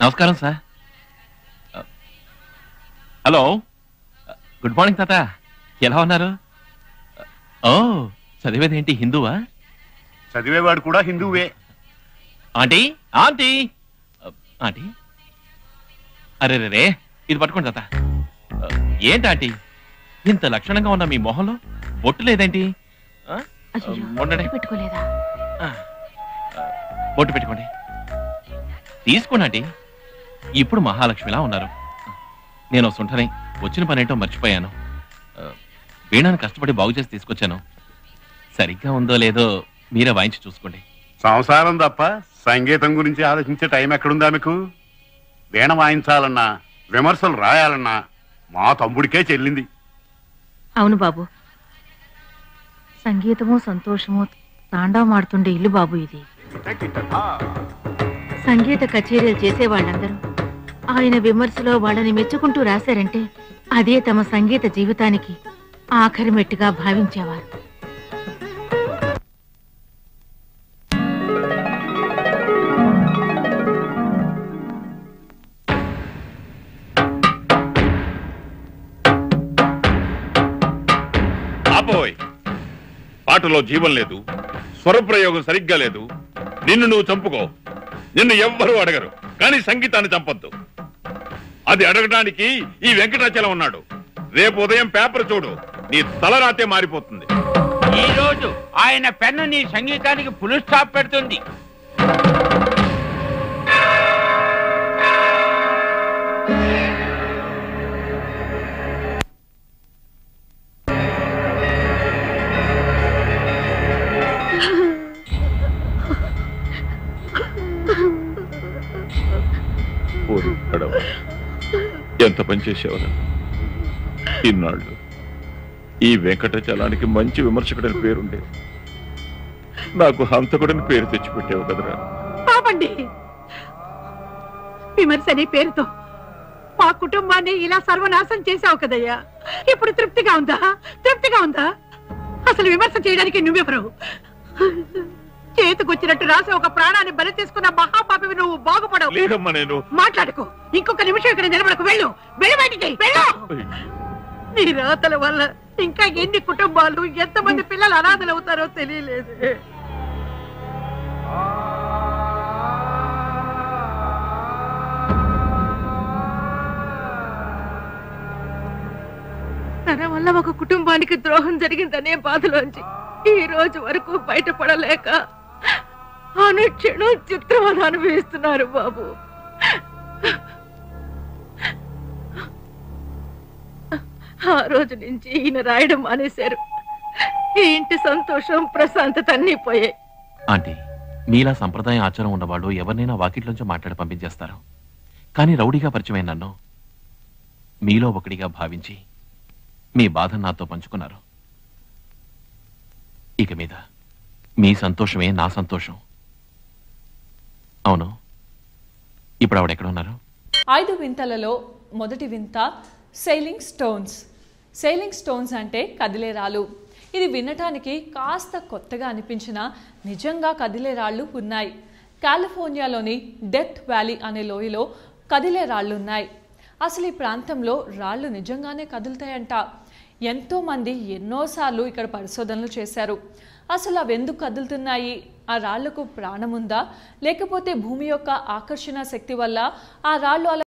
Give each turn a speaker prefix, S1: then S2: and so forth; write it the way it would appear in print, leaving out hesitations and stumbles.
S1: నమస్కారం sir. Hello, good morning తాత. ఎలా ఉన్నారు? ఓ, చదివేదేంటి హిందువా?
S2: చదివేవాడు కూడా హిందువే.
S1: ఆంటీ ఆంటీ ఆంటీ, అరే రే, ఇది పట్టుకోండి తాత. ఏంటి ఆంటీ ఇంత లక్షణంగా ఉన్న మీ మొహంలో బొట్టు లేదేంటి?
S3: పెట్టుకోలేదా?
S1: బొట్టు పెట్టుకోండి. తీసుకోండి ఆంటీ. ఇప్పుడు మహాలక్ష్మిలా ఉన్నారు. నేను సుంఠని వచ్చిన పనేంటో మర్చిపోయాను. వీణాన్ని కష్టపడి బాగు చేసి తీసుకొచ్చాను. సరిగ్గా ఉందో లేదో మీరే వాయించి చూసుకోండి.
S2: సంసారం తప్ప సంగీతం గురించి ఆలోచించే టైం ఎక్కడుందా మీకు? వీణ వాయించాలన్నా విమర్శలు రాయాలన్నా మా తమ్ముడికే చెల్లింది.
S3: అవును బాబు, సంగీతము సంతోషము తాండవమాడుతుండే ఇల్లు బాబు ఇది. సంగీత కచేరీలు చేసే వాళ్ళందరూ ఆయన విమర్శలో వాళ్ళని మెచ్చుకుంటూ రాశారంటే అదే తమ సంగీత జీవితానికి ఆఖరి మెట్టుగా భావించేవారు.
S4: పాటలో జీవం లేదు, స్వరప్రయోగం సరిగ్గా లేదు. నిన్ను నువ్వు చంపుకో, నిన్ను ఎవ్వరూ అడగరు. కానీ సంగీతాన్ని చంపొద్దు. అది అడగడానికి ఈ వెంకటాచలం ఉన్నాడు. రేపు ఉదయం పేపర్ చూడు, నీ తలరాతే మారిపోతుంది.
S5: ఈ రోజు ఆయన పెన్ను నీ సంగీతానికి ఫుల్ స్టాప్ పెడుతుంది.
S4: ఎంత పని చేసేవారు ఇన్నాళ్ళు. ఈ వెంకటాచలానికి మంచి విమర్శకుడని పేరుండే, నాకు హంతకుడని పేరు తెచ్చిపెట్టావు కదరా.
S6: పాపండి, విమర్శ అనే పేరుతో మా కుటుంబాన్ని ఇలా సర్వనాశం చేశావు కదయ్యా. ఇప్పుడు తృప్తిగా ఉందా? తృప్తిగా ఉందా? అసలు విమర్శ చేయడానికి నువ్వెవరు? చేతికొచ్చినట్టు రాసి ఒక ప్రాణాన్ని బలి తీసుకున్న మహాపాపివి నువ్వు. బాగుపడవు.
S4: లేదమ్మా, నేను
S6: మాట్లాడుకో. ఇంకొక నిమిషం ఇక్కడ నిలబడకు. వెళ్ళు, వెళ్ళి బయటికి వెళ్ళు. నీ రాతల వల్ల ఇంకా ఎన్ని కుటుంబాలు, ఎంతమంది పిల్లలు అనాథలు అవుతారో తెలియలేదు. తన వల్ల ఒక కుటుంబానికి ద్రోహం జరిగిందనే బాధలోంచి ఈ రోజు వరకు బయటపడలేక అనుక్షణం చిత్రవద అనుభవిస్తున్నారు బాబు. ఆ రోజు నుంచి ఈయన రాయడం మానేశారు. ఈ ఇంటి సంతోషం, ప్రశాంతత అన్నీ పోయాయి.
S1: ఆంటీ, మీలా సంప్రదాయ ఆచారం ఉన్నవాళ్ళు ఎవరినైనా వాకిట్లోంచి మాట్లాడి పంపించేస్తారు. కానీ రౌడీగా పరిచయమైన నన్ను మీలో ఒకటిగా భావించి మీ బాధ నాతో పంచుకున్నారు. ఇక మీద మీ సంతోషమే నా సంతోషం. అవును, ఇప్పుడు ఆవిడ ఉన్నారు?
S7: 5 వింతలలో మొదటి వింత సెయిలింగ్ స్టోన్స్. సెయిలింగ్ స్టోన్స్ అంటే కదిలే రాళ్ళు. ఇది వినటానికి కాస్త కొత్తగా అనిపించినా నిజంగా కదిలే రాళ్ళు ఉన్నాయి. కాలిఫోర్నియాలోని డెత్ వ్యాలీ అనే లోయలో కదిలే రాళ్ళు ఉన్నాయి. అసలు ఈ ప్రాంతంలో రాళ్ళు నిజంగానే కదులుతాయంట. ఎంతోమంది ఎన్నోసార్లు ఇక్కడ పరిశోధనలు చేశారు. అసలు అవి ఎందుకు కదులుతున్నాయి? ఆ రాళ్లకు ప్రాణం ఉందా, లేకపోతే భూమి యొక్క ఆకర్షణ శక్తి వల్ల ఆ రాళ్ళు అలా